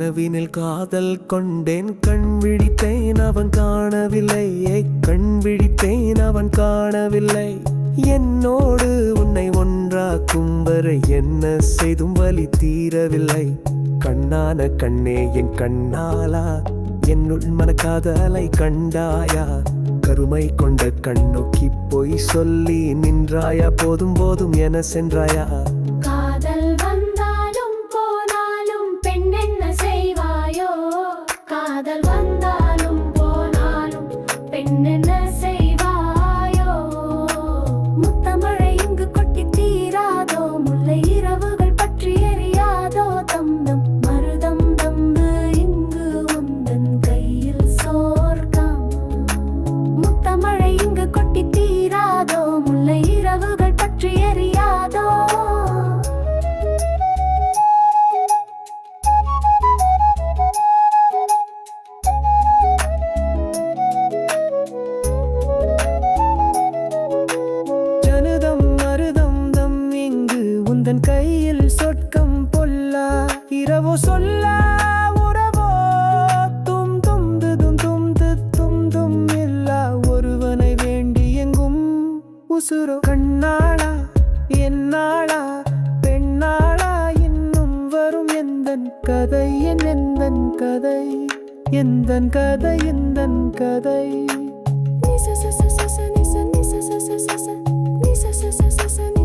கனவினில் காதல் கொண்டேன், கண் விழித்தேன் அவன் காணவில்லை, கண் விழித்தேன் அவன் காணவில்லை. என்னோடு உன்னை ஒன்றாக்கும் வரை என்ன செய்தும் வலி தீரவில்லை. கண்ணான கண்ணே என் கண்ணாலா, என்னுள் மனக்காதலை கண்டாயா? கருமை கொண்ட கண்ணோக்கி பொய் சொல்லி நின்றாயா? போதும் போதும் என சென்றாயா? காதல் வந்தாலும் போனாலும் பெண் என்ன செய்வாயோ? காதல் வந்தாலும் போனாலும் பெண் என்ன செய்வாயோ? முத்தமழை இங்கு கொட்டி தீராதோ, முல்லை இரவுகள் பற்றி எரியாதோ? தந்தம் மருதம் தம்பு இங்கு உந்தன் கையில் சோர்க்கம். முத்தமழை இங்கு கொட்டி தீராதோ, முல்லை இரவுகள் பற்றி எரியாதோ? ஜனதம் மருதம் தம் இங்கு உந்தன் கையில் சொர்க்கம் பொல்லா. இரவோ சொல்லா உறவோ தும் தும் தும் தும் தும் தும் இல்லா. ஒருவனை வேண்டி எங்கும் உசுரோ. கண்ணாளா என்னாளா பெண்ணாளா இன்னும் வரும் எந்தன் கதை, எந்தன் கதை, எந்தன் கதை, எந்தன் கதை. Ni sa sa sa sa sa ni sa ni sa sa sa sa sa ni sa sa sa sa sa ni